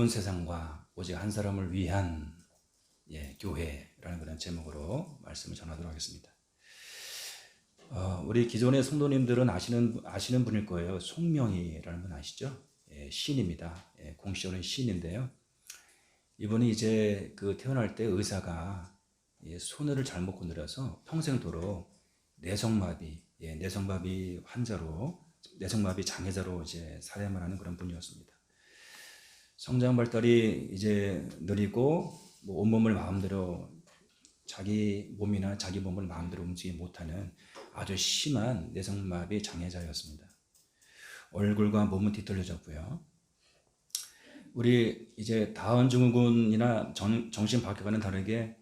온 세상과 오직 한 사람을 위한 교회라는 그런 제목으로 말씀을 전하도록 하겠습니다. 우리 기존의 성도님들은 아시는 분일 거예요. 송명희라는 분 아시죠? 시인입니다. 공시로는 시인인데요. 이분이 이제 태어날 때 의사가 손을 잘못 건드려서 평생도록 내성마비 환자로, 내성마비 장애자로 이제 살아야만 하는 그런 분이었습니다. 성장 발달이 이제 느리고 온몸을 마음대로 자기 몸이나 자기 몸을 마음대로 움직이지 못하는 아주 심한 내성마비 장애자였습니다. 얼굴과 몸은 뒤틀려졌고요. 우리 이제 다운 증후군이나 정신박혈과는 다르게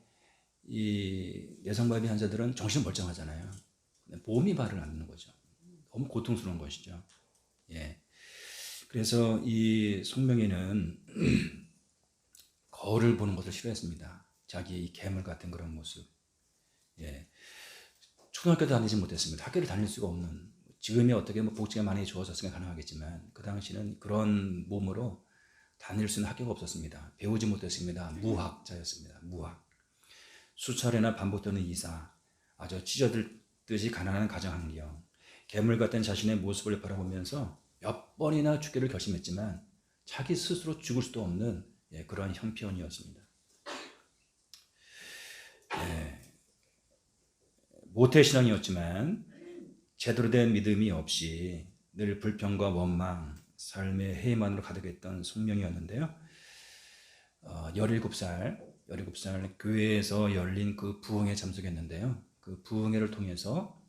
이 내성마비 환자들은 정신 멀쩡하잖아요. 몸이 발을 안 하는 거죠. 너무 고통스러운 것이죠. 그래서 이 송명희는 거울을 보는 것을 싫어했습니다. 자기 괴물 같은 그런 모습. 초등학교도 다니지 못했습니다. 학교를 다닐 수가 없는, 지금이 어떻게 복지가 많이 좋아졌으니까 가능하겠지만 그 당시는 그런 몸으로 다닐 수 있는 학교가 없었습니다. 배우지 못했습니다. 무학자였습니다. 무학. 수차례나 반복되는 이사, 아주 찢어들듯이 가난한 가정 환경, 괴물 같은 자신의 모습을 바라보면서 몇 번이나 죽기를 결심했지만 자기 스스로 죽을 수도 없는 그러한 형편이었습니다. 모태신앙이었지만 제대로 된 믿음이 없이 늘 불평과 원망, 삶의 해이만으로 가득했던 송명이었는데요. 17살 교회에서 열린 그 부흥회에 참석했는데요. 그 부흥회를 통해서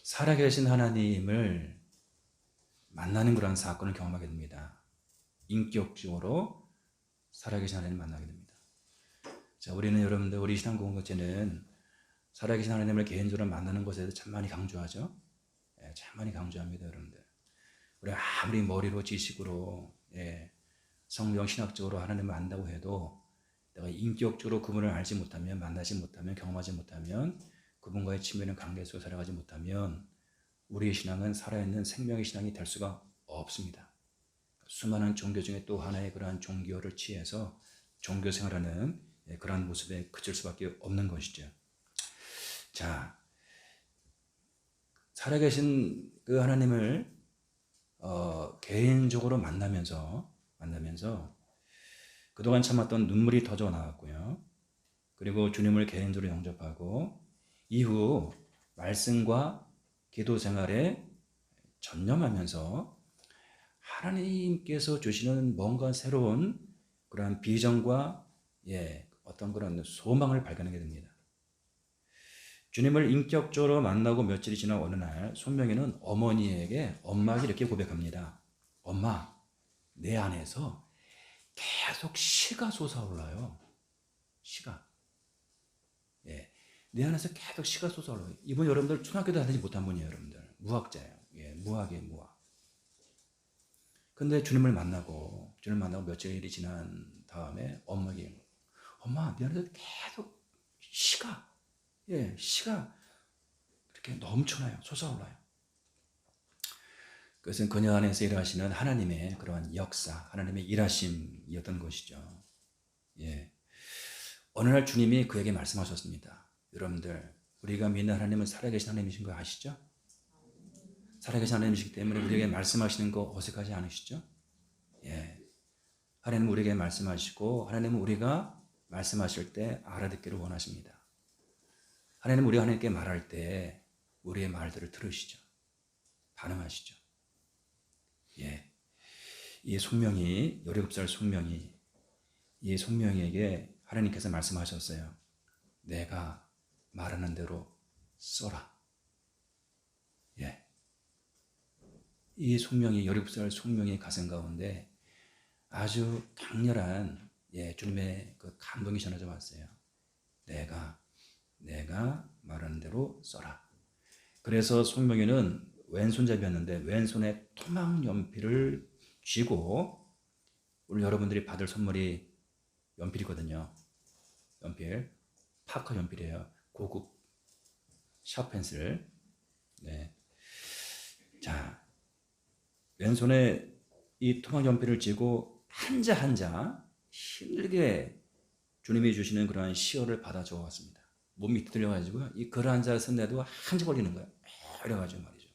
살아계신 하나님을 만나는 그런 사건을 경험하게 됩니다. 인격적으로 살아계신 하나님을 만나게 됩니다. 자, 우리는 여러분들, 우리 신앙 공동체는 살아계신 하나님을 개인적으로 만나는 것에 대해서 참 많이 강조하죠. 참 많이 강조합니다, 여러분들. 우리 아무리 머리로 지식으로 성경 신학적으로 하나님을 안다고 해도 내가 인격적으로 그분을 알지 못하면, 만나지 못하면, 경험하지 못하면, 그분과의 친밀한 관계 속에 살아가지 못하면 우리의 신앙은 살아있는 생명의 신앙이 될 수가 없습니다. 수많은 종교 중에 또 하나의 그러한 종교를 취해서 종교 생활하는 그러한 모습에 그칠 수밖에 없는 것이죠. 자, 살아계신 그 하나님을 개인적으로 만나면서 그동안 참았던 눈물이 터져 나왔고요. 그리고 주님을 개인적으로 영접하고 이후 말씀과 기도 생활에 전념하면서 하나님께서 주시는 뭔가 새로운 그런 비전과 어떤 그런 소망을 발견하게 됩니다. 주님을 인격적으로 만나고 며칠이 지난 어느 날 손명희는 어머니에게 엄마에게 이렇게 고백합니다. 엄마, 내 안에서 계속 시가 솟아올라요. 시가. 내 안에서 계속 시가 솟아올라요. 이분 여러분들 초등학교도 다니지 못한 분이에요. 여러분들. 무학자예요. 무학이에요. 무학. 근데 주님을 만나고 며칠이 지난 다음에 엄마에게, 엄마, 내 안에서 계속 시가 이렇게 넘쳐나요. 솟아올라요. 그것은 그녀 안에서 일하시는 하나님의 그러한 역사, 하나님의 일하심이었던 것이죠. 어느 날 주님이 그에게 말씀하셨습니다. 여러분들, 우리가 믿는 하나님은 살아계신 하나님이신 거 아시죠? 살아계신 하나님이시기 때문에 우리에게 말씀하시는 거 어색하지 않으시죠? 하나님은 우리에게 말씀하시고 하나님은 우리가 말씀하실 때 알아듣기를 원하십니다. 하나님은 우리가 하나님께 말할 때 우리의 말들을 들으시죠. 반응하시죠. 이 송명희, 17살 송명희, 이 송명희에게 하나님께서 말씀하셨어요. 내가 말하는 대로 써라. 이 송명희, 17살 송명희 가슴 가운데 아주 강렬한 주님의 그 감동이 전해져 왔어요. 내가 말하는 대로 써라. 그래서 송명희는 왼손잡이였는데 왼손에 토막 연필을 쥐고, 오늘 여러분들이 받을 선물이 연필이거든요. 연필, 파커 연필이에요. 고급 샤펜슬. 자, 왼손에 이 토막 연필을 쥐고 한자 한자 힘들게 주님이 주시는 그러한 시어를 받아 적어왔습니다. 몸이 들려가지고 이 글 한자 쓴데도 한지 걸리는 거야. 이래가지고 말이죠.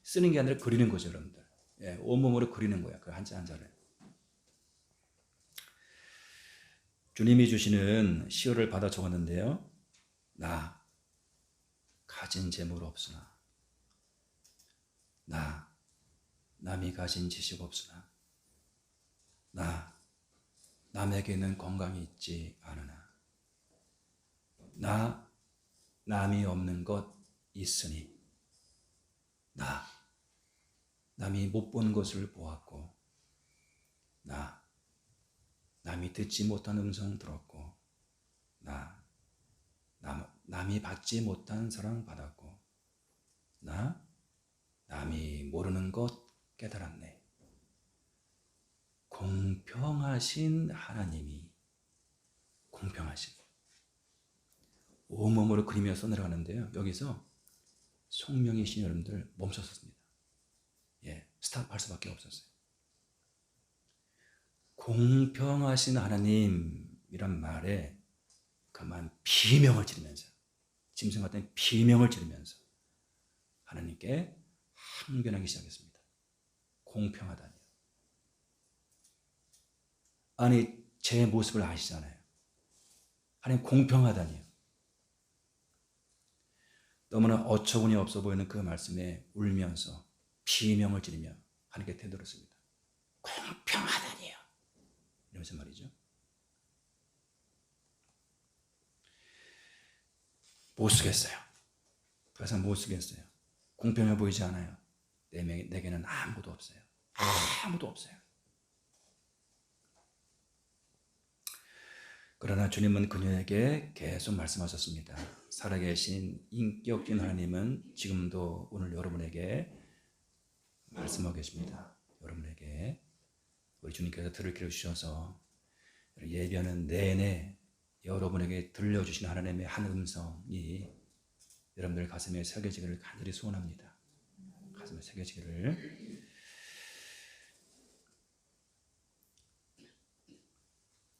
쓰는 게 아니라 그리는 거죠, 여러분들. 예, 온몸으로 그리는 거야, 그 한자 한자를. 주님이 주시는 시어를 받아 적었는데요. 나 가진 재물 없으나, 나 남이 가진 지식 없으나, 나 남에게는 건강이 있지 않으나, 나 남이 없는 것 있으니, 나 남이 못 본 것을 보았고, 나 남이 듣지 못한 음성 들었고, 남이 받지 못한 사랑 받았고, 남이 모르는 것 깨달았네. 공평하신 하나님이, 공평하신, 온몸으로 그리면서 내려가는데요. 여기서 송명이신 여러분들 멈췄습니다. 예, 스탑할 수밖에 없었어요. 공평하신 하나님이란 말에 그만 비명을 지르면서, 짐승 같은 비명을 지르면서 하나님께 항변하기 시작했습니다. 공평하다니요. 아니, 제 모습을 아시잖아요. 하나님 공평하다니요. 너무나 어처구니 없어 보이는 그 말씀에 울면서 비명을 지르며 하나님께 되돌았습니다. 공평하다니요. 이러면서 말이죠. 못 쓰겠어요. 더 이상 못 쓰겠어요. 공평해 보이지 않아요. 내게는 아무도 없어요. 아무도 없어요. 그러나 주님은 그녀에게 계속 말씀하셨습니다. 살아계신 인격적인 하나님은 지금도 오늘 여러분에게 말씀하고 계십니다. 여러분에게 우리 주님께서 들을 길을 주셔서 예배하는 내내 여러분에게 들려주신 하나님의 한 음성이 여러분들 가슴에 새겨지기를 간절히 소원합니다. 가슴에 새겨지기를.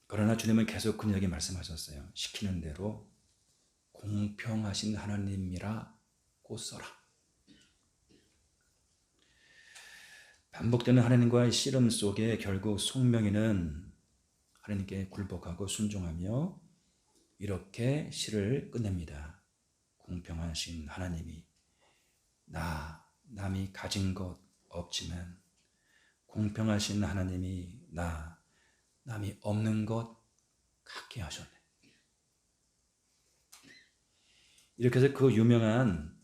그러나 주님은 계속 그녀에게 말씀하셨어요. 시키는 대로 공평하신 하나님이라고 써라. 반복되는 하나님과의 씨름 속에 결국 송명이는 하나님께 굴복하고 순종하며 이렇게 시를 끝냅니다. 공평하신 하나님이 남이 가진 것 없지만 공평하신 하나님이 남이 없는 것 갖게 하셨네. 이렇게 해서 그 유명한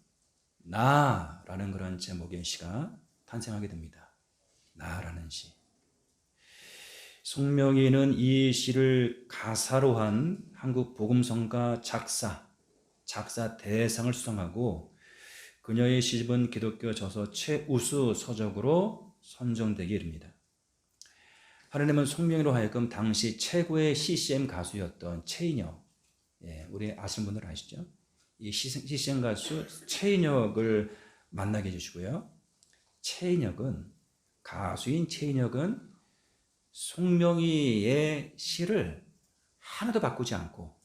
나라는 그런 제목의 시가 탄생하게 됩니다. 나라는 시. 송명희는 이 시를 가사로 한 한국 복음성가 작사 대상을 수상하고 그녀의 시집은 기독교 저서 최우수 서적으로 선정되기 이릅니다. 하나님은 송명희로 하여금 당시 최고의 CCM 가수였던 최인혁, 우리 아시는 분들 아시죠? 이 CCM 가수 최인혁을 만나게 해주시고요. 가수인 최인혁은 송명희의 시를 하나도 바꾸지 않고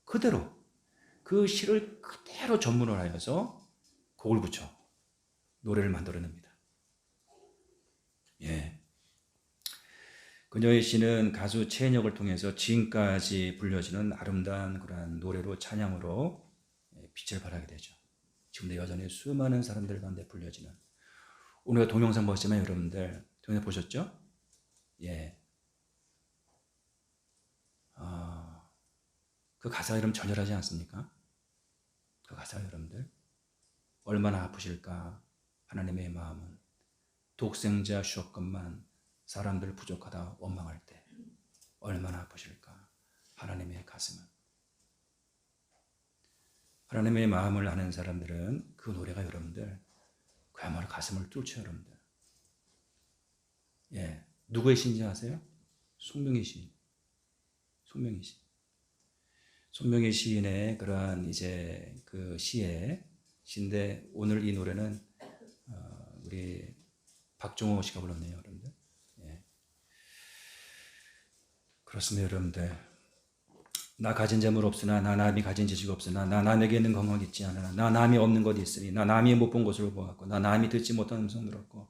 그대로 그 시를 그대로 전문을 하여서 곡을 붙여 노래를 만들어냅니다. 예. 그녀의 시는 가수 최인혁을 통해서 지금까지 불려지는 아름다운 그러한 노래로 찬양으로 빛을 발하게 되죠. 지금도 여전히 수많은 사람들 가운데 불려지는, 오늘 동영상 보시면 여러분들 동영상 보셨죠? 예. 그 가사가 여러분 절절하지 않습니까? 그 가사가 여러분들 얼마나 아프실까? 하나님의 마음은 독생자 주었건만 사람들 부족하다 원망할 때 얼마나 아프실까? 하나님의 가슴은. 하나님의 마음을 아는 사람들은 그 노래가 여러분들 그야말로 가슴을 뚫죠, 여러분들. 예, 누구의 시인지 아세요? 송명희 시인. 손명희 시인의 그러한 이제 그 시인데 오늘 이 노래는 우리 박종호 씨가 불렀네요, 여러분들. 예. 그렇습니다, 여러분들. 나 가진 재물 없으나 나 남이 가진 지식 없으나 나 남에게 있는 건강 있지 않으나 나 남이 없는 것 있으니 나 남이 못 본 것으로 보았고 나 남이 듣지 못한 음성 들었고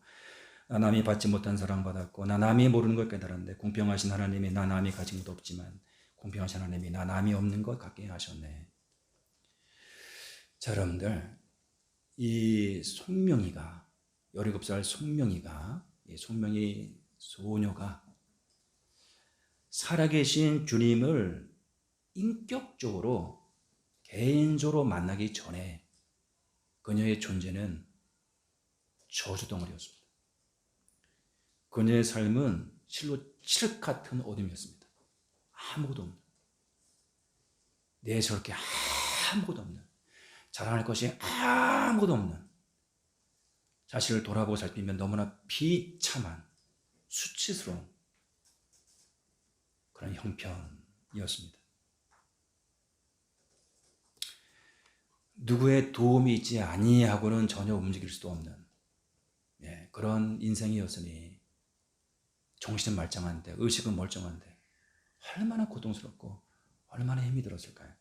나 남이 받지 못한 사랑 받았고 나 남이 모르는 걸 깨달았는데 공평하신 하나님이 나 남이 가진 것 없지만 공평하신 하나님이 나 남이 없는 것 갖게 하셨네. 자, 여러분들, 이 송명이가 17살 송명이가 이 송명이 소녀가 살아계신 주님을 인격적으로 개인적으로 만나기 전에 그녀의 존재는 저주덩어리였습니다. 그녀의 삶은 실로 칠흑 같은 어둠이었습니다. 아무것도 없는, 내세울 게 아무것도 없는, 자랑할 것이 아무것도 없는, 자신을 돌아보고 살피면 너무나 비참한 수치스러운 그런 형편이었습니다. 누구의 도움이 있지 아니하고는 전혀 움직일 수도 없는 그런 인생이었으니 정신은 말짱한데 의식은 멀쩡한데 얼마나 고통스럽고 얼마나 힘이 들었을까요?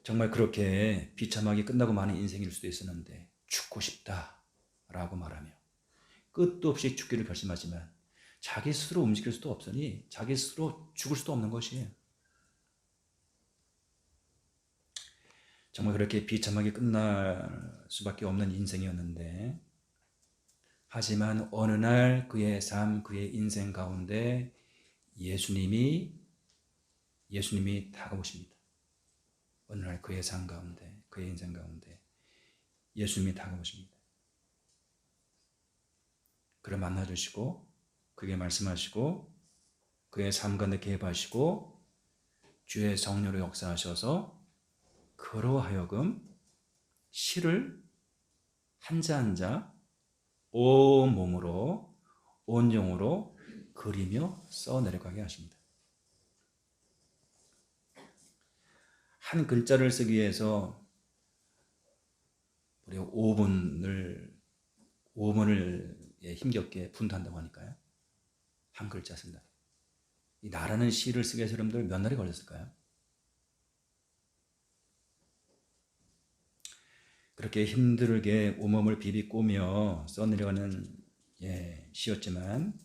정말 그렇게 비참하게 끝나고 마는 인생일 수도 있었는데 죽고 싶다라고 말하며 끝도 없이 죽기를 결심하지만 자기 스스로 움직일 수도 없으니 자기 스스로 죽을 수도 없는 것이에요. 정말 그렇게 비참하게 끝날 수밖에 없는 인생이었는데 하지만 어느 날 그의 삶, 그의 인생 가운데 예수님이 다가오십니다. 어느 날 그의 삶 가운데, 그의 인생 가운데 예수님이 다가오십니다. 그를 만나주시고 그에게 말씀하시고 그의 삶 가운데 개입하시고 주의 성령으로 역사하셔서 그로 하여금 시를 한자 한자 온 몸으로 온 영으로 그리며 써내려가게 하십니다. 한 글자를 쓰기 위해서 우리가 5분을 힘겹게 분투한다고 하니까요. 한 글자 쓴다. 이 나라는 시를 쓰기 위해서 여러분들 몇 날이 걸렸을까요? 그렇게 힘들게 온몸을 비비꼬며 써내려가는 시였지만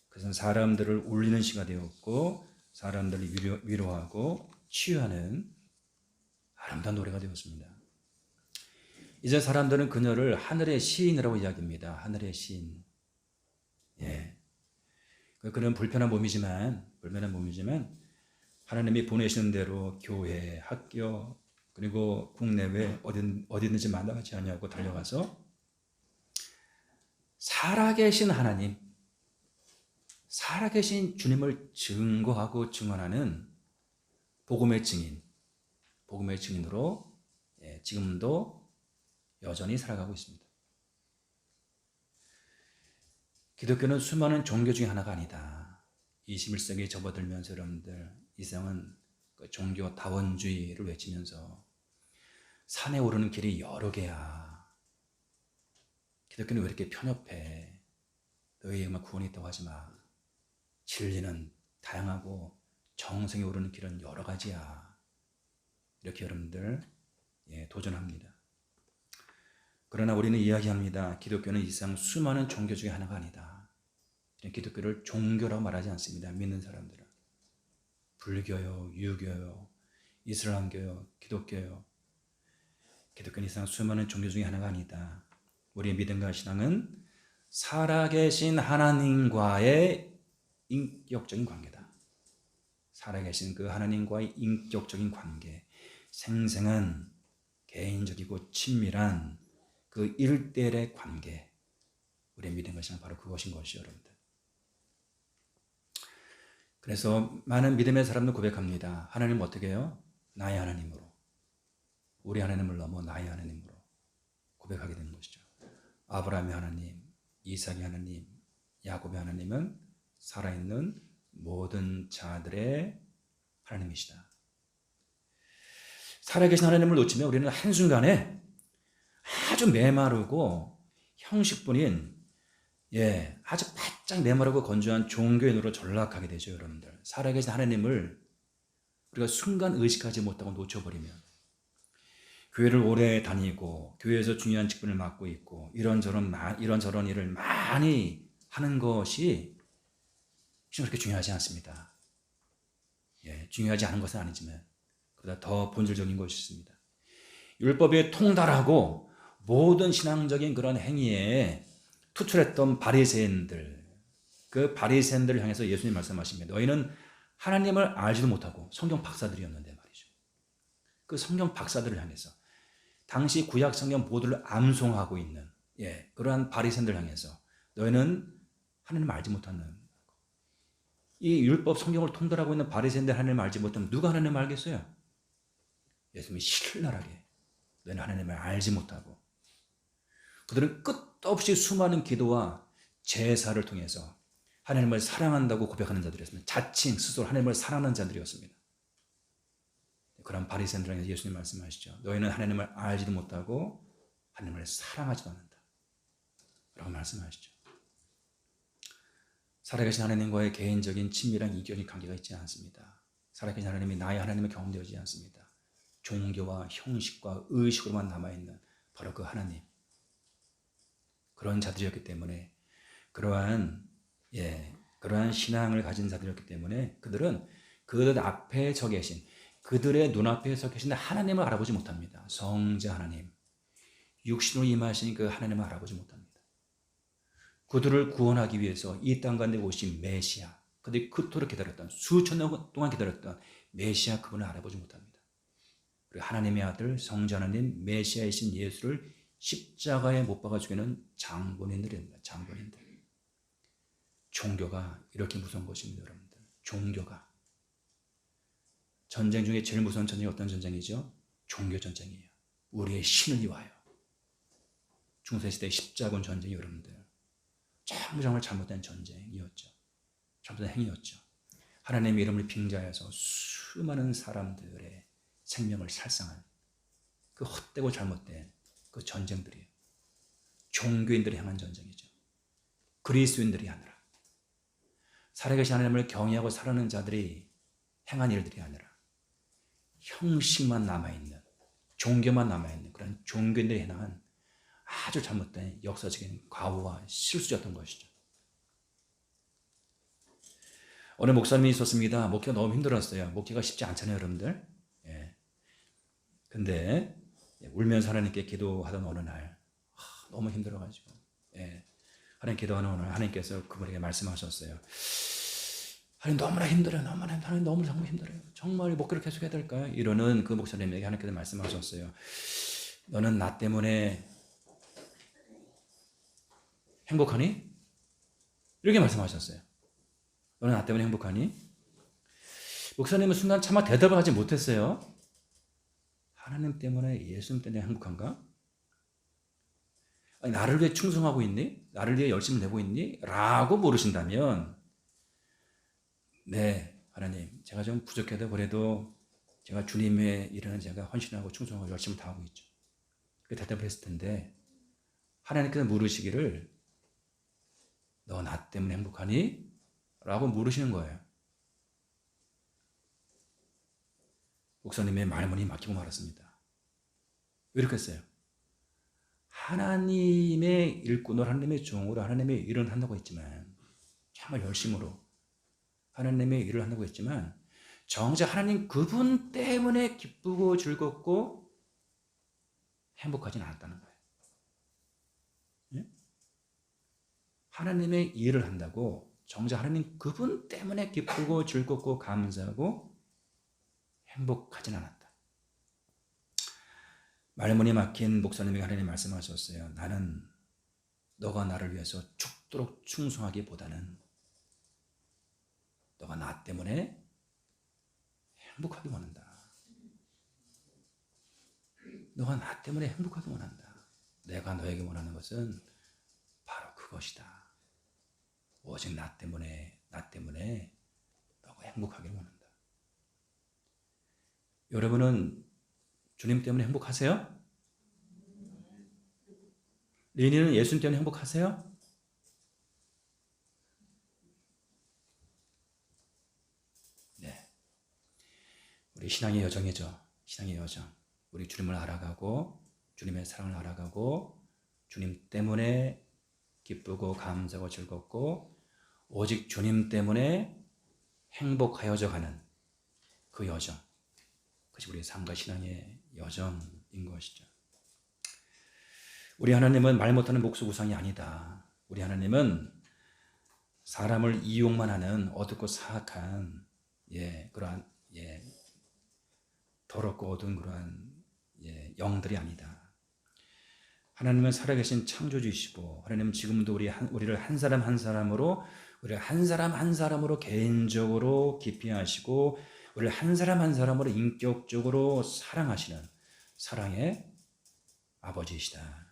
그것은 사람들을 울리는 시가 되었고 사람들을 위로하고 치유하는 아름다운 노래가 되었습니다. 이제 사람들은 그녀를 하늘의 시인이라고 이야기합니다. 하늘의 시인. 그는 불편한 몸이지만 하나님이 보내시는 대로 교회, 학교 그리고 국내외 어디든지 마다하지 아니하고 달려가서 살아계신 하나님, 살아계신 주님을 증거하고 증언하는 복음의 증인으로 지금도 여전히 살아가고 있습니다. 기독교는 수많은 종교 중에 하나가 아니다. 21세기에 접어들면서 여러분들 이상은 종교 다원주의를 외치면서 산에 오르는 길이 여러 개야. 기독교는 왜 이렇게 편협해? 너희에게만 구원이 있다고 하지 마. 진리는 다양하고 정성에 오르는 길은 여러 가지야. 이렇게 여러분들 도전합니다. 그러나 우리는 이야기합니다. 기독교는 이상 수많은 종교 중에 하나가 아니다. 기독교를 종교라고 말하지 않습니다. 믿는 사람들은. 불교요, 유교요, 이슬람교요, 기독교요. 기독교는 이상 수많은 종교 중에 하나가 아니다. 우리의 믿음과 신앙은 살아계신 하나님과의 인격적인 관계다. 살아계신 그 하나님과의 인격적인 관계, 생생한 개인적이고 친밀한 그 1:1의 관계, 우리의 믿음과 신앙은 바로 그것인 것이요, 여러분들. 그래서 많은 믿음의 사람들 고백합니다. 하나님 어떻게 해요? 나의 하나님으로. 우리 하나님을 넘어 나의 하나님으로 고백하게 되는 것이죠. 아브라함의 하나님, 이삭의 하나님, 야곱의 하나님은 살아있는 모든 자들의 하나님이시다. 살아계신 하나님을 놓치면 우리는 한순간에 아주 메마르고 형식뿐인 아주 가장 메마르고 건조한 종교의 눈으로 전락하게 되죠, 여러분들. 살아계신 하나님을 우리가 순간 의식하지 못하고 놓쳐버리면 교회를 오래 다니고 교회에서 중요한 직분을 맡고 있고 이런저런 일을 많이 하는 것이 그렇게 중요하지 않습니다. 예, 중요하지 않은 것은 아니지만 그보다 더 본질적인 것이 있습니다. 율법에 통달하고 모든 신앙적인 그런 행위에 투철했던 바리새인들, 그 바리새인들을 향해서 예수님 말씀하십니다. 너희는 하나님을 알지도 못하고 성경 박사들이었는데 말이죠. 그 성경 박사들을 향해서 당시 구약 성경 모두를 암송하고 있는 그러한 바리새인들을 향해서 너희는 하나님을 알지 못하는, 이 율법 성경을 통달하고 있는 바리새인들 하나님을 알지 못하면 누가 하나님을 알겠어요? 예수님이 신랄하게 너희는 하나님을 알지 못하고, 그들은 끝없이 수많은 기도와 제사를 통해서 하나님을 사랑한다고 고백하는 자들이었습니다. 자칭 스스로 하나님을 사랑하는 자들이었습니다. 그런 바리새인들에게 예수님 말씀하시죠. 너희는 하나님을 알지도 못하고 하나님을 사랑하지도 않는다 라고 말씀하시죠. 살아계신 하나님과의 개인적인 친밀한 인격적인 관계가 있지 않습니다. 살아계신 하나님이 나의 하나님을 경험되지 않습니다. 종교와 형식과 의식으로만 남아있는 바로 그 하나님, 그런 자들이었기 때문에 그러한 신앙을 가진 자들이었기 때문에 그들은 그들 앞에 서 계신, 그들의 눈앞에 서 계신 하나님을 알아보지 못합니다. 성자 하나님, 육신으로 임하신 그 하나님을 알아보지 못합니다. 그들을 구원하기 위해서 이 땅 가운데 오신 메시아, 그들이 그토록 기다렸던, 수천 년 동안 기다렸던 메시아, 그분을 알아보지 못합니다. 그리고 하나님의 아들 성자 하나님 메시아이신 예수를 십자가에 못 박아 죽이는 장본인들입니다. 장본인들. 종교가 이렇게 무서운 것입니다, 여러분들. 종교가. 전쟁 중에 제일 무서운 전쟁이 어떤 전쟁이죠? 종교 전쟁이에요. 우리의 신을 위하여. 중세시대 십자군 전쟁이 여러분들 정말 잘못된 전쟁이었죠. 잘못된 행위였죠. 하나님의 이름을 빙자해서 수많은 사람들의 생명을 살상한 그 헛되고 잘못된 그 전쟁들이에요. 종교인들이 향한 전쟁이죠. 그리스도인들이 아니라, 살아계신 하나님을 경외하고 살아가는 자들이 행한 일들이 아니라 형식만 남아있는, 종교만 남아있는 그런 종교인들이 행한 아주 잘못된 역사적인 과오와 실수였던 것이죠. 어느 목사님이 있었습니다. 목회가 너무 힘들었어요. 목회가 쉽지 않잖아요, 여러분들. 근데 울면서 하나님께 기도하던 어느 날, 너무 힘들어가지고 하나님 기도하는 어느 날 하나님께서 그분에게 말씀하셨어요. 하나님 너무나 힘들어요. 하나님 너무 정말 힘들어요. 정말 목회를 계속 해야 될까요? 이러는 그 목사님에게 하나님께서 말씀하셨어요. 너는 나 때문에 행복하니? 이렇게 말씀하셨어요. 너는 나 때문에 행복하니? 목사님은 순간 차마 대답을 하지 못했어요. 하나님 때문에, 예수님 때문에 행복한가? 아니, 나를 위해 충성하고 있니? 나를 위해 열심을 내고 있니? 라고 물으신다면, 네, 하나님, 제가 좀 부족해도 그래도 제가 주님의 일에는 제가 헌신하고 충성하고 열심히 다하고 있죠. 그 대답을 했을 텐데, 하나님께서 물으시기를 너 나 때문에 행복하니? 라고 물으시는 거예요. 목사님의 말문이 막히고 말았습니다. 왜 이렇게 했어요? 하나님의 일꾼으로, 하나님의 종으로 하나님의 일을 한다고 했지만, 정말 열심으로 하나님의 일을 한다고 했지만, 정작 하나님 그분 때문에 기쁘고 즐겁고 행복하지는 않았다는 거예요. 하나님의 일을 한다고 정작 하나님 그분 때문에 기쁘고 즐겁고 감사하고 행복하진 않았다. 말문이 막힌 목사님에게 하나님 말씀하셨어요. 나는 너가 나를 위해서 죽도록 충성하기보다는 너가 나 때문에 행복하기 원한다. 너가 나 때문에 행복하기 원한다. 내가 너에게 원하는 것은 바로 그것이다. 오직 나 때문에 너가 행복하길 원한다. 여러분은 주님 때문에 행복하세요? 리니는 예수님 때문에 행복하세요? 신앙의 여정이죠. 신앙의 여정. 우리 주님을 알아가고 주님의 사랑을 알아가고 주님 때문에 기쁘고 감사하고 즐겁고 오직 주님 때문에 행복하여져 가는 그 여정. 그것이 우리의 삶과 신앙의 여정인 것이죠. 우리 하나님은 말 못하는 목수구상이 아니다. 우리 하나님은 사람을 이용만 하는 어둡고 사악한 그러한 더럽고 어두운 그러한 영들이 아니다. 하나님은 살아계신 창조주이시고 하나님은 지금도 우리를 한 사람 한 사람으로 우리를 한 사람 한 사람으로 개인적으로 깊이 하시고 우리를 한 사람 한 사람으로 인격적으로 사랑하시는 사랑의 아버지이시다.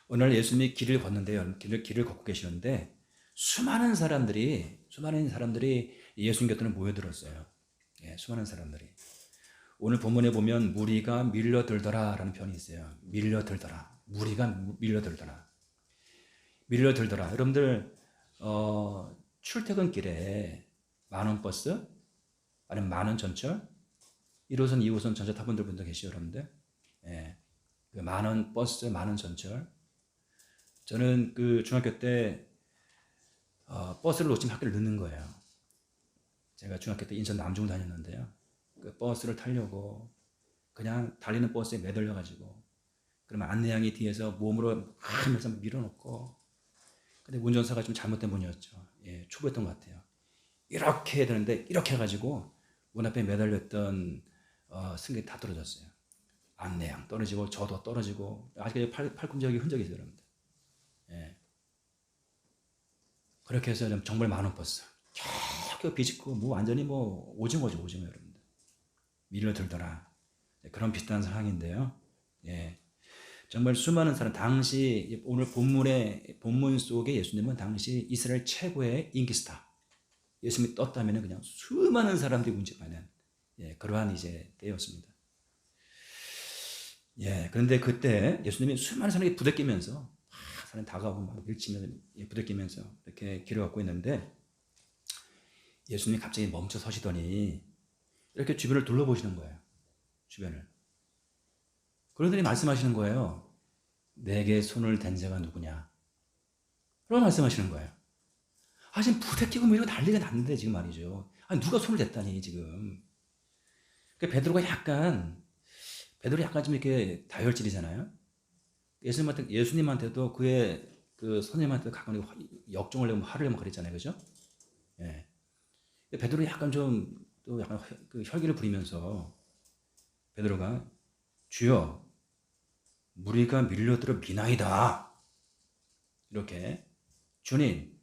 오늘 예수님이 길을 걷는데요. 길을 걷고 계시는데 수많은 사람들이 예수님 곁으로 모여들었어요. 수많은 사람들이. 오늘 본문에 보면 무리가 밀려들더라라는 표현이 있어요. 밀려들더라. 무리가 밀려들더라. 밀려들더라. 여러분들 출퇴근길에 만원 버스 아니면 만원 전철 1호선, 2호선 전철 타본 분들 계시죠, 여러분들? 그 만원 버스, 만원 전철. 저는 그 중학교 때 버스를 놓치면 학교를 늦는 거예요. 제가 중학교 때 인천 남중 다녔는데요. 그 버스를 타려고 그냥 달리는 버스에 매달려가지고 그러면 안내양이 뒤에서 몸으로 하면서 밀어놓고 근데 운전사가 좀 잘못된 분이었죠. 초보였던 것 같아요. 이렇게 해야 되는데 이렇게 해가지고 문 앞에 매달렸던 승객이 다 떨어졌어요. 안내양 떨어지고 저도 떨어지고 아직까지 팔꿈치에 흔적이 있어요, 여러분들. 그렇게 해서 정말 많은 버스 겨우 비집고 완전히 오징어죠, 오징어. 여러분들 밀려들더라. 그런 비슷한 상황인데요. 정말 수많은 사람, 당시 오늘 본문 속에 예수님은 당시 이스라엘 최고의 인기스타. 예수님이 떴다면 그냥 수많은 사람들이 운집하는 그러한 때였습니다. 그런데 그때 예수님이 수많은 사람이 부대끼면서 사람이 다가오고 막 밀치면서 부대끼면서 이렇게 길을 걷고 있는데 예수님이 갑자기 멈춰 서시더니 이렇게 주변을 둘러보시는 거예요. 주변을. 그러더니 말씀하시는 거예요. 내게 손을 댄 자가 누구냐? 그런 말씀하시는 거예요. 지금 부대끼고 밀고 난리가 났는데 지금 말이죠. 누가 손을 댔다니 지금. 베드로가 약간 좀 이렇게 다혈질이잖아요. 예수님한테도 그의 그 선생님한테 가끔 역정을 내고 화를 내고 그랬잖아요, 그죠? 베드로 약간 또 약간 그 혈기를 부리면서 베드로가 주여 무리가 밀려들어 미나이다. 이렇게 주님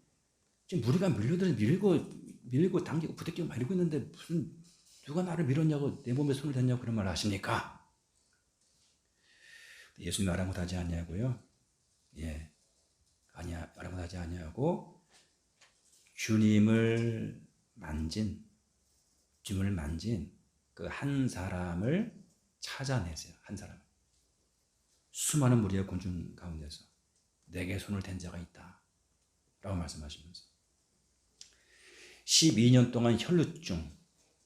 지금 무리가 밀려들어 밀고 당기고 부대끼고 막 이러고 있는데 무슨 누가 나를 밀었냐고 내 몸에 손을 댔냐고 그런 말을 하십니까? 예수님 아랑곳하지 않냐고요? 아랑곳하지 않냐고 주님을 만진 그 한 사람을 찾아내세요. 한 사람. 수많은 무리의 군중 가운데서 내게 손을 댄 자가 있다. 라고 말씀하시면서 12년 동안 혈루증,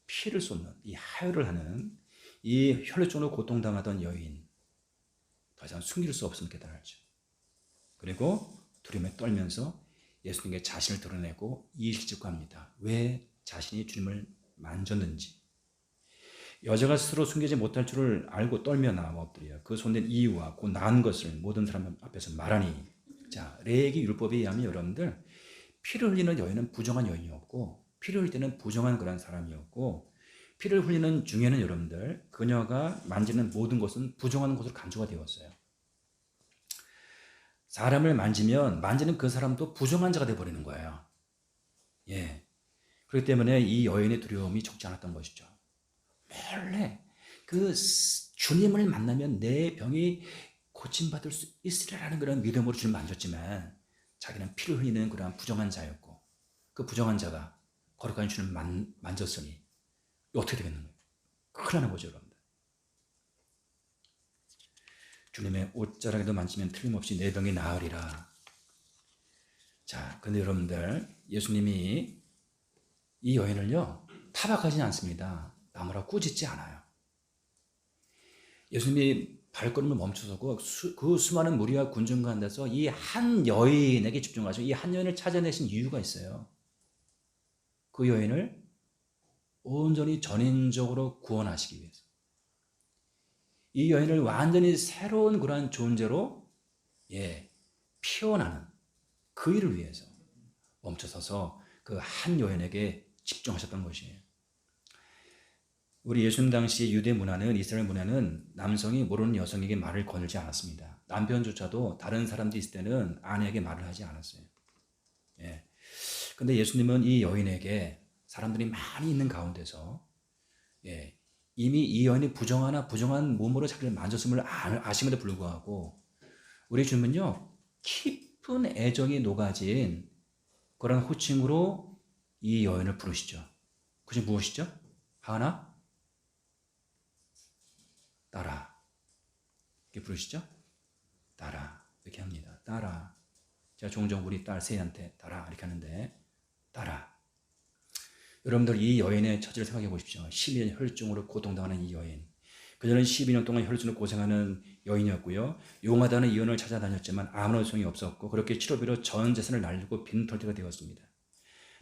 피를 쏟는 이 하혈을 하는 이 혈루증으로 고통당하던 여인 더 이상 숨길 수 없음을 깨달았죠. 그리고 두려움에 떨면서 예수님께 자신을 드러내고 이의실직합니다. 왜 자신이 주님을 만졌는지. 여자가 스스로 숨기지 못할 줄을 알고 떨며 나와 엎드려 그 손댄 이유와 그 난 것을 모든 사람 앞에서 말하니. 자, 레위기 율법에 의하면 여러분들 피를 흘리는 여인은 부정한 여인이었고 피를 흘릴 때는 부정한 그런 사람이었고 피를 흘리는 중에는 여러분들 그녀가 만지는 모든 것은 부정한 것으로 간주가 되었어요. 사람을 만지는 그 사람도 부정한 자가 되어버리는 거예요. 그렇기 때문에 이 여인의 두려움이 적지 않았던 것이죠. 원래 그 주님을 만나면 내 병이 고침받을 수 있으리라는 그런 믿음으로 주님 만졌지만 자기는 피를 흘리는 그런 부정한 자였고 그 부정한 자가 거룩한 주님을 만졌으니 어떻게 되겠는 거예요? 큰일 나는 거죠, 여러분들. 주님의 옷자락에도 만지면 틀림없이 내 병이 나으리라. 자, 근데 여러분들 예수님이 이 여인을요 타박하지 않습니다. 나무라 꾸짖지 않아요. 예수님이 발걸음을 멈춰서 그 수많은 무리와 군중 가운데서 이 한 여인에게 집중하시고 이 한 여인을 찾아내신 이유가 있어요. 그 여인을 온전히 전인적으로 구원하시기 위해서. 이 여인을 완전히 새로운 그러한 존재로 피어나는 그 일을 위해서 멈춰서서 그 한 여인에게 집중하셨던 것이에요. 우리 예수님 당시 유대 문화는, 이스라엘 문화는 남성이 모르는 여성에게 말을 거늘지 않았습니다. 남편조차도 다른 사람들이 있을 때는 아내에게 말을 하지 않았어요. 근데 예수님은 이 여인에게 사람들이 많이 있는 가운데서 이미 이 여인이 부정한 몸으로 자기를 만졌음을 아심에도 불구하고 우리 주님은요, 깊은 애정이 녹아진 그런 호칭으로 이 여인을 부르시죠. 그것이 무엇이죠? 하나, 따라. 이렇게 부르시죠? 따라. 이렇게 합니다. 따라. 제가 종종 우리 딸 세희한테 따라 이렇게 하는데, 따라. 여러분들 이 여인의 처지를 생각해 보십시오. 12년 혈증으로 고통당하는 이 여인. 그녀는 12년 동안 혈증으로 고생하는 여인이었고요. 용하다는 이혼을 찾아다녔지만 아무런 소용이 없었고 그렇게 치료비로 전 재산을 날리고 빈털터가 되었습니다.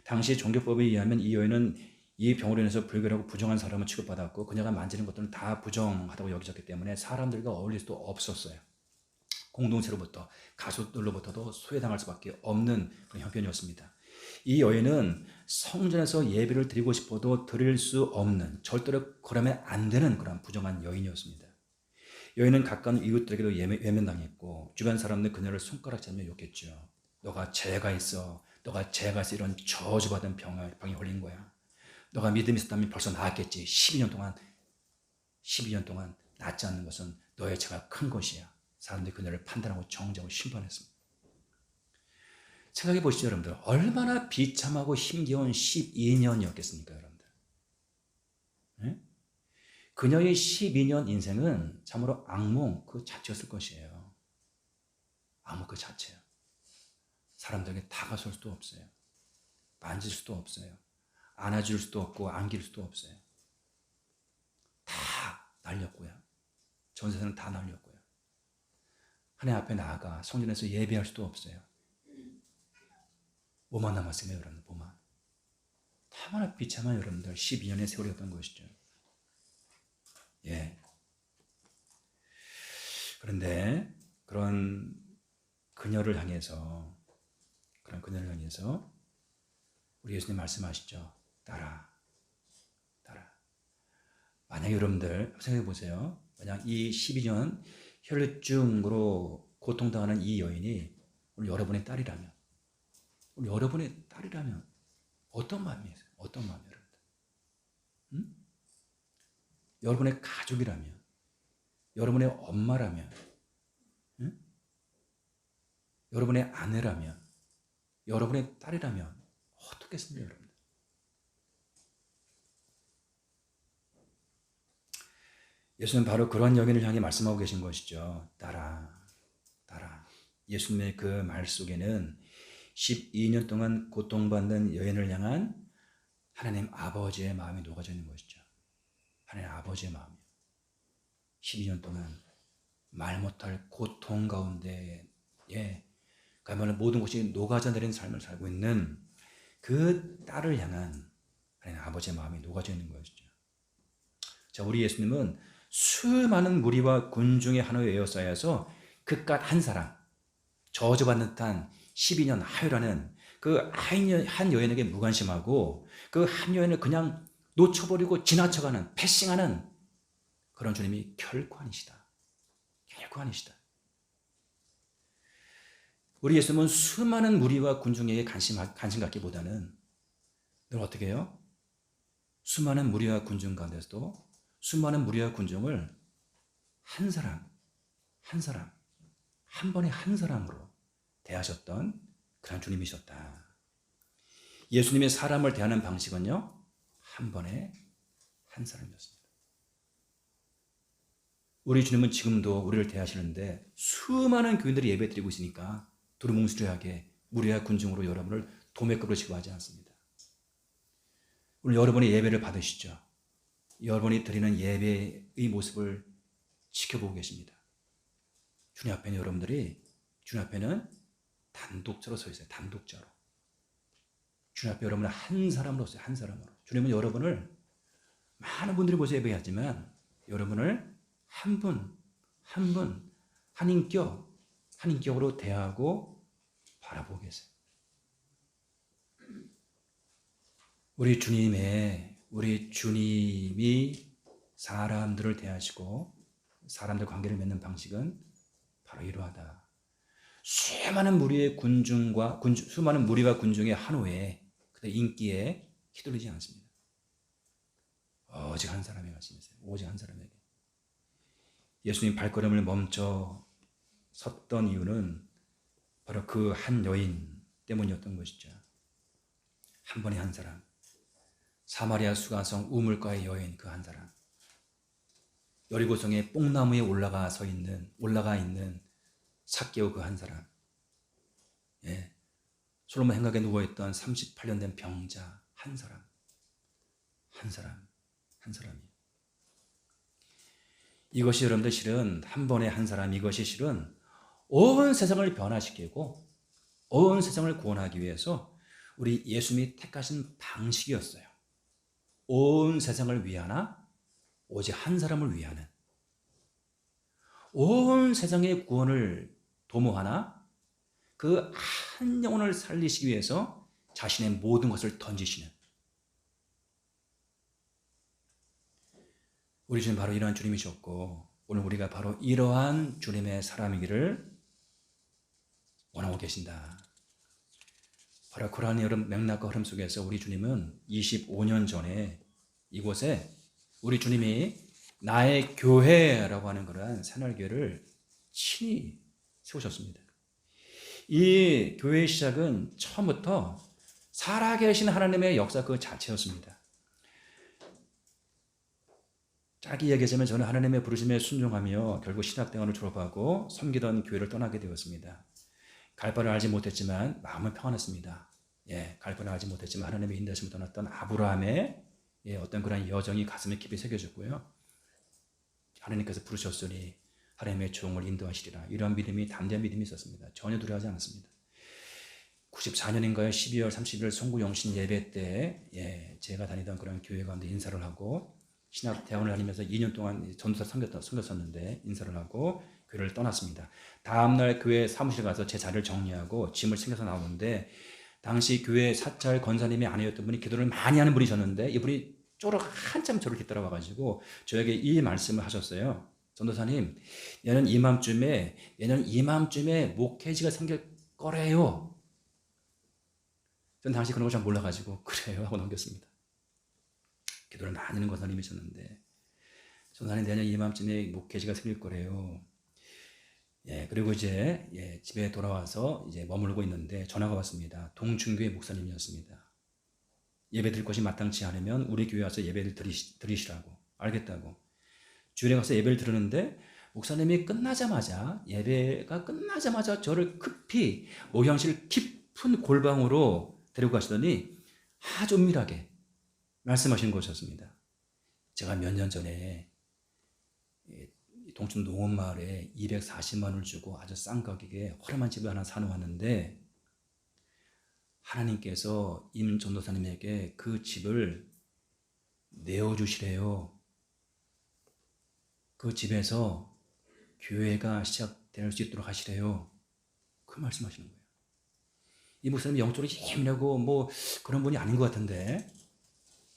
당시 종교법에 의하면 이 여인은 이 병으로 인해서 불결하고 부정한 사람을 취급받았고 그녀가 만지는 것들은 다 부정하다고 여겨졌기 때문에 사람들과 어울릴 수도 없었어요. 공동체로부터 가족들로부터도 소외당할 수밖에 없는 그런 형편이었습니다. 이 여인은 성전에서 예배를 드리고 싶어도 드릴 수 없는, 절대로 그러면 안 되는 그런 부정한 여인이었습니다. 여인은 가까운 이웃들에게도 외면당했고 주변 사람들 그녀를 손가락질하며 욕했죠. 너가 죄가 있어 이런 저주받은 병에 걸린 거야. 너가 믿음이 있었다면 벌써 나았겠지. 12년 동안 낫지 않는 것은 너의 죄가 큰 것이야. 사람들이 그녀를 판단하고 정죄하고 심판했습니다. 생각해 보시죠, 여러분들. 얼마나 비참하고 힘겨운 12년이었겠습니까, 여러분들? 네? 그녀의 12년 인생은 참으로 악몽 그 자체였을 것이에요. 악몽 그 자체요. 사람들에게 다가설 수도 없어요. 만질 수도 없어요. 안아줄 수도 없고 안길 수도 없어요. 다 날렸고요. 전세는 다 날렸고요. 하나님 앞에 나아가 성전에서 예배할 수도 없어요. 뭐만 남았습니다, 여러분들. 뭐만. 얼마나 비참한 여러분들 12년의 세월이었던 것이죠. 그런데 그런 그녀를 향해서 우리 예수님 말씀하시죠. 따라. 만약 여러분들 생각해 보세요. 만약 이 12년 혈증으로 고통당하는 이 여인이 우리 여러분의 딸이라면, 어떤 마음이에요? 어떤 마음이에요, 여러분들? 응? 여러분의 가족이라면, 여러분의 엄마라면, 응? 여러분의 아내라면, 여러분의 딸이라면 어떻겠습니까, 여러분? 예수는 바로 그런 여인을 향해 말씀하고 계신 것이죠. 따라. 예수님의 그 말 속에는 12년 동안 고통받는 여인을 향한 하나님 아버지의 마음이 녹아져 있는 것이죠. 하나님 아버지의 마음이요. 12년 동안 말 못할 고통 가운데 그야말로 모든 것이 녹아져 내린 삶을 살고 있는 그 딸을 향한 하나님 아버지의 마음이 녹아져 있는 것이죠. 자, 우리 예수님은 수많은 무리와 군중의 한호에 에워싸여서 그깟 한 사람, 저주받는 듯한 12년 하혈하는 그 한 여인에게 무관심하고 그 한 여인을 그냥 놓쳐버리고 지나쳐가는, 패싱하는 그런 주님이 결코 아니시다. 우리 예수님은 수많은 무리와 군중에게 관심 갖기보다는 늘 어떻게 해요? 수많은 무리와 군중 가운데서도 수많은 무리와 군중을 한 사람, 한 번에 한 사람으로 대하셨던 그런 주님이셨다. 예수님의 사람을 대하는 방식은요, 한 번에 한 사람이었습니다. 우리 주님은 지금도 우리를 대하시는데 수많은 교인들이 예배드리고 있으니까 두루뭉술하게 무리와 군중으로 여러분을 도매급으로 취급하지 않습니다. 오늘 여러분이 예배를 받으시죠. 여러분이 드리는 예배의 모습을 지켜보고 계십니다. 주님 앞에는 여러분들이 주님 앞에는 단독자로 서 있어요. 단독자로. 주님 앞에 여러분은 한 사람으로 서요. 한 사람으로. 주님은 여러분을 많은 분들이 모셔 예배하지만 여러분을 한 분, 한 분, 한 인격으로 대하고 바라보고 계세요. 우리 주님이 사람들을 대하시고 사람들 관계를 맺는 방식은 바로 이러하다. 수많은 무리와 군중의 한호에 그의 인기에 휘둘리지 않습니다. 오직 한 사람의 말씀이세요. 오직 한 사람에게. 예수님 발걸음을 멈춰 섰던 이유는 바로 그 한 여인 때문이었던 것이죠. 한 번의 한 사람. 사마리아 수가성 우물가의 여인 그 한 사람. 여리고성의 뽕나무에 올라가 있는 삭개오 그 한 사람. 예. 솔로몬 행각에 누워있던 38년 된 병자 한 사람. 한 사람이. 이것이 여러분들 실은 한 번의 한 사람, 이것이 실은 온 세상을 변화시키고 온 세상을 구원하기 위해서 우리 예수님이 택하신 방식이었어요. 온 세상을 위하나 오직 한 사람을 위하는, 온 세상의 구원을 도모하나 그 한 영혼을 살리시기 위해서 자신의 모든 것을 던지시는, 우리 주님 바로 이러한 주님이셨고 오늘 우리가 바로 이러한 주님의 사람이기를 원하고 계신다. 바로 그러한 맥락과 흐름 속에서 우리 주님은 25년 전에 이곳에 우리 주님이 나의 교회라고 하는 그러한 새날교회를 친히 세우셨습니다. 이 교회의 시작은 처음부터 살아계신 하나님의 역사 그 자체였습니다. 짧게 얘기하자면 저는 하나님의 부르심에 순종하며 결국 신학대학원을 졸업하고 섬기던 교회를 떠나게 되었습니다. 갈 바를 알지 못했지만 마음은 평안했습니다. 갈 바를 알지 못했지만 하나님의 인도하심을 떠났던 아브라함의 어떤 그런 여정이 가슴에 깊이 새겨졌고요. 하나님께서 부르셨으니 하나님의 종을 인도하시리라. 이러한 믿음이, 담대한 믿음이 있었습니다. 전혀 두려워하지 않았습니다. 94년인가요? 12월 30일 송구영신 예배 때 제가 다니던 그런 교회 가운데 인사를 하고 신학대학원을 다니면서 2년 동안 전도사 섬겼었는데 인사를 하고 교회를 떠났습니다. 다음날 교회 사무실 가서 제 자리를 정리하고 짐을 챙겨서 나오는데 당시 교회 사찰 권사님의 아내였던 분이 기도를 많이 하는 분이셨는데 이분이 쪼록 한참 저를 뒤따라와가지고 저에게 이 말씀을 하셨어요. 전도사님, 내년 이맘쯤에 목회지가 생길 거래요. 전 당시 그런 걸 잘 몰라가지고 그래요 하고 넘겼습니다. 기도를 많이 하는 권사님이셨는데 전도사님 내년 이맘쯤에 목회지가 생길 거래요. 그리고 이제 집에 돌아와서 이제 머물고 있는데 전화가 왔습니다. 동춘교회 목사님이었습니다. 예배 드릴 것이 마땅치 않으면 우리 교회 와서 예배를 드리시라고. 알겠다고. 주일에 가서 예배를 드리는데 목사님이 예배가 끝나자마자 저를 급히 목욕실 깊은 골방으로 데리고 가시더니 아주 은밀하게 말씀하시는 것이었습니다. 제가 몇 년 전에 동춘 농원마을에 240만 원을 주고 아주 싼 가격에 허름한 집을 하나 사놓았는데 하나님께서 임 전도사님에게 그 집을 내어주시래요. 그 집에서 교회가 시작될 수 있도록 하시래요. 그 말씀하시는 거예요. 이 목사님이 영적으로 예민하고 그런 분이 아닌 것 같은데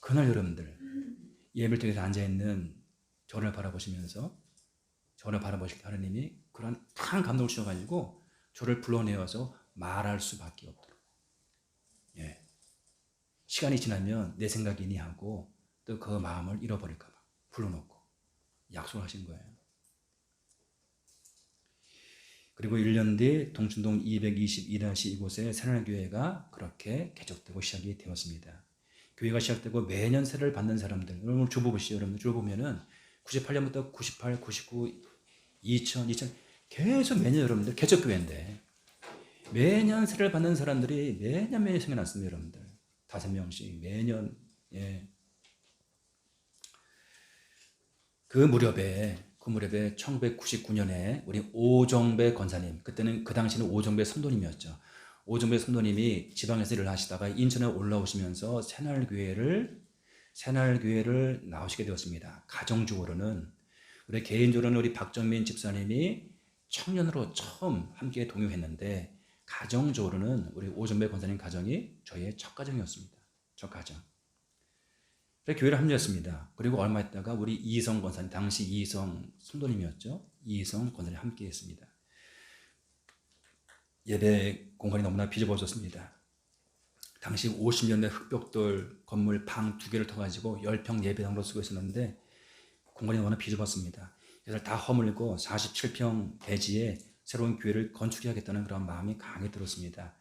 그날 여러분들 예배를 통해서 앉아있는 저를 바라보시면서 저를 바라보실 때 하나님이 그런 큰 감동을 주셔가지고 저를 불러내어서 말할 수밖에 없도록. 시간이 지나면 내 생각이니 하고 또 그 마음을 잃어버릴까 봐 불러놓고 약속을 하신 거예요. 그리고 1년 뒤 동춘동 222-2 이곳에 새날교회가 그렇게 개척되고 시작이 되었습니다. 교회가 시작되고 매년 세례를 받는 사람들, 여러분 줄 보시죠. 여러분 줄 보면은 98년부터 98, 99, 2000 계속 매년 여러분들 개척교회인데 매년 세례를 받는 사람들이 매년 생겨났습니다. 여러분들 5명씩 매년 예. 그 무렵에 1999년에 우리 오정배 권사님, 그때는 그 당시는 오정배 성도님이었죠. 오정배 성도님이 지방에서 일을 하시다가 인천에 올라오시면서 새날교회를 나오시게 되었습니다. 가정적으로는 우리 개인적으로는 우리 박정민 집사님이 청년으로 처음 함께 동요했는데 가정적으로는 우리 오정배 권사님 가정이 저희의 첫 가정이었습니다. 첫 가정. 그래서 교회를 합류했습니다. 그리고 얼마 있다가 우리 이성 권사님, 당시 이성 성도님이었죠. 이성 권사님 함께 했습니다. 예배 공간이 너무나 비좁아졌습니다. 당시 50년대 흑벽돌 건물 방 2개를 터가지고 10평 예배당으로 쓰고 있었는데 공간이 너무나 비좁았습니다. 그래서 다 허물고 47평 대지에 새로운 교회를 건축해야겠다는 그런 마음이 강하게 들었습니다.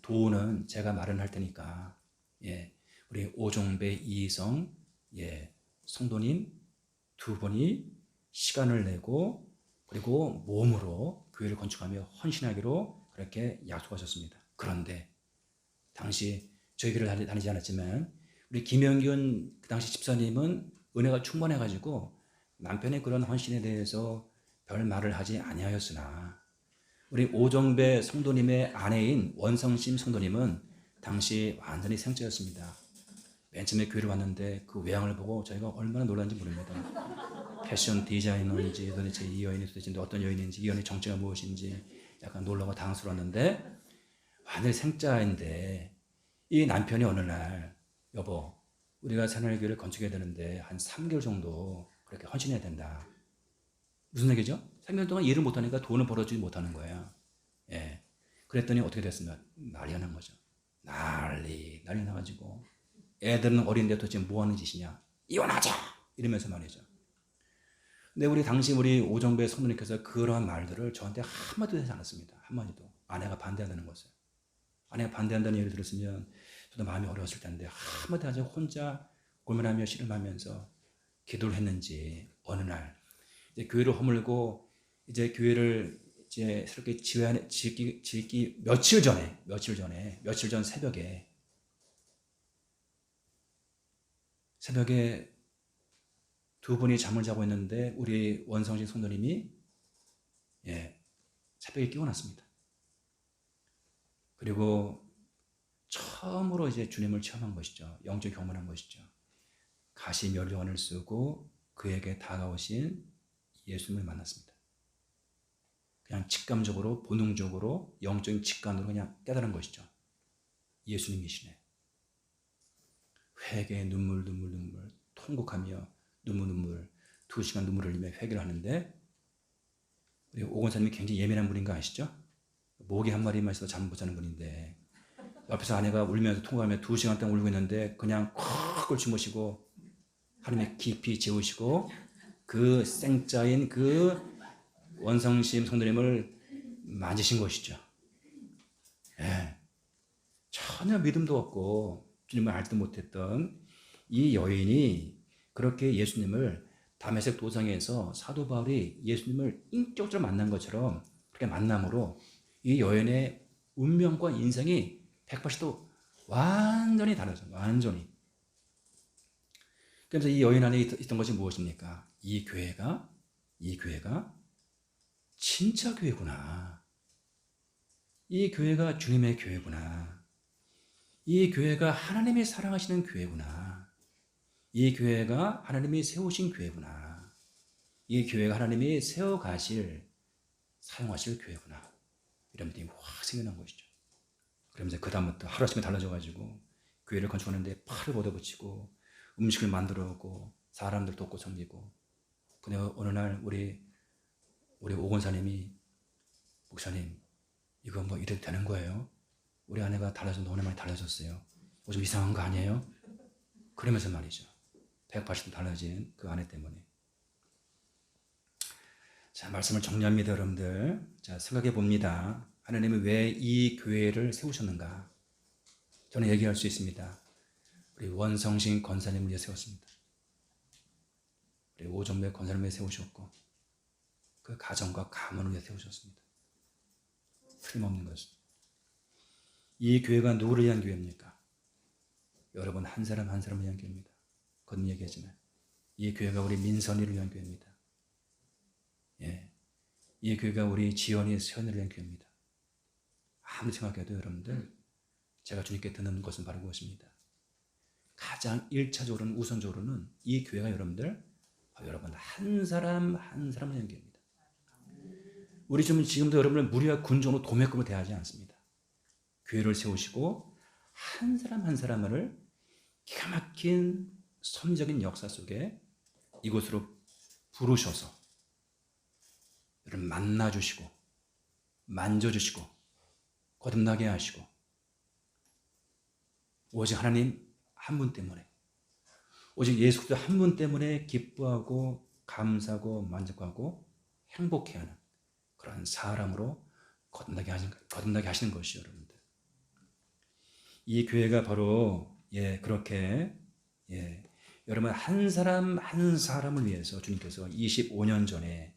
돈은 제가 마련할 테니까, 예, 우리 오종배, 이성, 예, 성도님 두 분이 시간을 내고 그리고 몸으로 교회를 건축하며 헌신하기로 그렇게 약속하셨습니다. 그런데 당시 저희 교회를 다니지 않았지만 우리 김영균 그 당시 집사님은 은혜가 충만해가지고 남편의 그런 헌신에 대해서 별 말을 하지 아니하였으나 우리 오정배 성도님의 아내인 원성심 성도님은 당시 완전히 생짜였습니다. 맨 처음에 교회를 왔는데 그 외양을 보고 저희가 얼마나 놀랐는지 모릅니다. 패션 디자이너인지 도대체 이 여인이 도대체 어떤 여인인지 이 여인의 정체가 무엇인지 약간 놀라고 당황스러웠는데 완전히 생짜인데 이 남편이 어느 날 여보 우리가 새날교회를 건축해야 되는데 한 3개월 정도 그렇게 헌신해야 된다. 무슨 얘기죠? 3개월 동안 일을 못하니까 돈을 벌어주지 못하는 거예요. 예. 그랬더니 어떻게 됐습니까? 난리가 난 거죠. 난리 나가지고 애들은 어린데 도대체 뭐 하는 짓이냐? 이혼하자! 이러면서 말이죠. 근데 당시 우리 오정배 성도님께서 그러한 말들을 저한테 한마디도 하지 않았습니다. 한마디도. 아내가 반대한다는 것을. 아내가 반대한다는 얘기를 들었으면 저도 마음이 어려웠을 텐데 한마디 하지 혼자 고민하며 씨름하면서 기도를 했는지 어느 날 이제 교회를 허물고 이제 교회를 이제 새롭게 짓기 며칠 전 새벽에 두 분이 잠을 자고 있는데 우리 원성진 성도님이 새벽에 깨어났습니다. 그리고 처음으로 이제 주님을 체험한 것이죠. 영적 경험한 것이죠. 가시면류관을 쓰고 그에게 다가오신 예수님을 만났습니다. 그냥 직감적으로 본능적으로 영적인 직감으로 그냥 깨달은 것이죠. 예수님이시네. 회개의 눈물 통곡하며 눈물 2시간 눈물을 흘리며 회개를 하는데 우리 오건사님이 굉장히 예민한 분인 거 아시죠? 모기 한 마리만 있어도 잠 못 자는 분인데 옆에서 아내가 울면서 통곡하며 2시간 동안 울고 있는데 그냥 콱 꼴치모시고 하나님의 깊이 재우시고 그 생자인 그 원성심 성도님을 만지신 것이죠. 예. 전혀 믿음도 없고 주님을 알지도 못했던 이 여인이 그렇게 예수님을 다메섹 도상에서 사도 바울이 예수님을 인격적으로 만난 것처럼 그렇게 만남으로 이 여인의 운명과 인생이 180도 완전히 달라져요. 완전히. 그래서 이 여인 안에 있던 것이 무엇입니까? 이 교회가 진짜 교회구나. 이 교회가 주님의 교회구나. 이 교회가 하나님이 사랑하시는 교회구나. 이 교회가 하나님이 세우신 교회구나. 이 교회가 하나님이 사용하실 교회구나. 이런 믿음이 확 생겨난 것이죠. 그러면서 그 다음부터 하루아침에 달라져가지고 교회를 건축하는데 팔을 걷어붙이고 음식을 만들어 오고 사람들 돕고 섬기고. 근데 어느 날 우리 오건사님이 목사님 이거 뭐 이래도 되는 거예요? 우리 아내가 너무 많이 달라졌어요. 좀 이상한 거 아니에요? 그러면서 말이죠. 180도 달라진 그 아내 때문에. 자, 말씀을 정리합니다, 여러분들. 자, 생각해 봅니다. 하나님이 왜 이 교회를 세우셨는가? 저는 얘기할 수 있습니다. 우리 원성신 권사님을 위해 세웠습니다. 우리 오정배 권사님을 위해 세우셨고, 그 가정과 가문을 위해 세우셨습니다. 틀림없는 것입니다. 이 교회가 누구를 위한 교회입니까? 여러분 한 사람 한 사람을 위한 교회입니다. 거듭 얘기하지만 이 교회가 우리 민선이를 위한 교회입니다. 예, 이 교회가 우리 지연이 세연을 위한 교회입니다. 아무리 생각해도 여러분들 제가 주님께 듣는 것은 바로 그것입니다. 가장 1차적으로는 우선적으로는 이 교회가 여러분들 여러분 한 사람 한 사람을 위한 교회입니다. 우리 지금도 여러분을 무리와 군종으로 도매금으로 대하지 않습니다. 교회를 세우시고 한 사람 한 사람을 기가 막힌 선적인 역사 속에 이곳으로 부르셔서 여러분 만나주시고 만져주시고 거듭나게 하시고 오직 하나님 한 분 때문에 오직 예수 그리스도 한 분 때문에 기뻐하고 감사하고 만족하고 행복해하는 그런 사람으로 거듭나게 하시는 것이요 여러분들. 이 교회가 바로 그렇게 여러분 한 사람 한 사람을 위해서 주님께서 25년 전에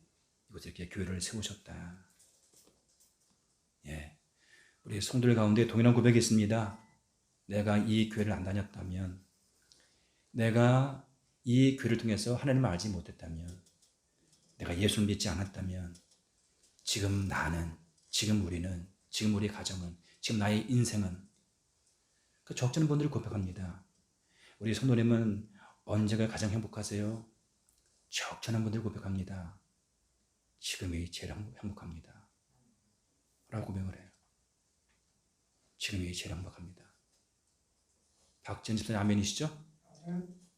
이곳에 이렇게 교회를 세우셨다. 우리 성도들 가운데 동일한 고백이 있습니다. 내가 이 교회를 안 다녔다면, 내가 이 교회를 통해서 하나님을 알지 못했다면, 내가 예수를 믿지 않았다면 지금 나는, 지금 우리는, 지금 우리 가정은, 지금 나의 인생은 그 적잖은 분들이 고백합니다. 우리 성도님은 언제가 가장 행복하세요? 적잖은 분들이 고백합니다. 지금이 제일 행복합니다. 라고 고백을 해요. 지금이 제일 행복합니다. 박지현 집사님 아멘이시죠?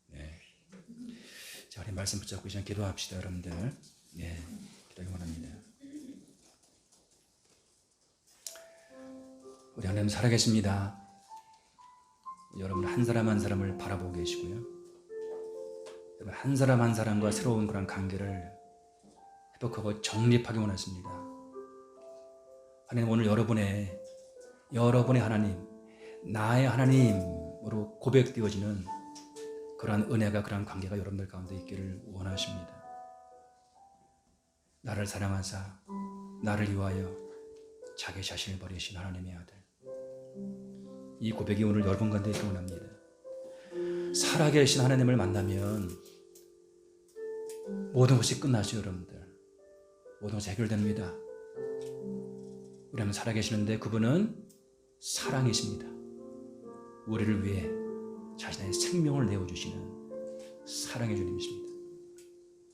네. 자, 우리 말씀 붙잡고 이제 기도합시다, 여러분들. 기도하기 원합니다. 우리 하나님 살아계십니다. 여러분 한 사람 한 사람을 바라보고 계시고요. 여러분 한 사람 한 사람과 새로운 그런 관계를 회복하고 정립하기 원하십니다. 하나님 오늘 여러분의 하나님, 나의 하나님으로 고백되어지는 그러한 은혜가 그러한 관계가 여러분들 가운데 있기를 원하십니다. 나를 사랑하사 나를 위하여 자기 자신을 버리신 하나님의 아들, 이 고백이 오늘 여러분 가운데 있기를 원합니다. 살아계신 하나님을 만나면 모든 것이 끝나죠. 여러분들 모든 것이 해결됩니다. 우리 하나님 살아계시는데 그분은 사랑이십니다. 우리를 위해 자신의 생명을 내어주시는 사랑의 주님이십니다.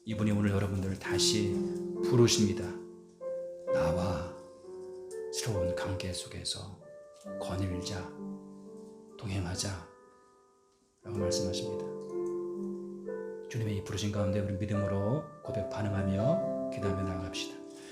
이분이 오늘 여러분들을 다시 부르십니다. 나와 새로운 관계 속에서 거닐자, 동행하자 라고 말씀하십니다. 주님의 이 부르신 가운데 우리 믿음으로 고백 반응하며 기도하며 나아갑시다.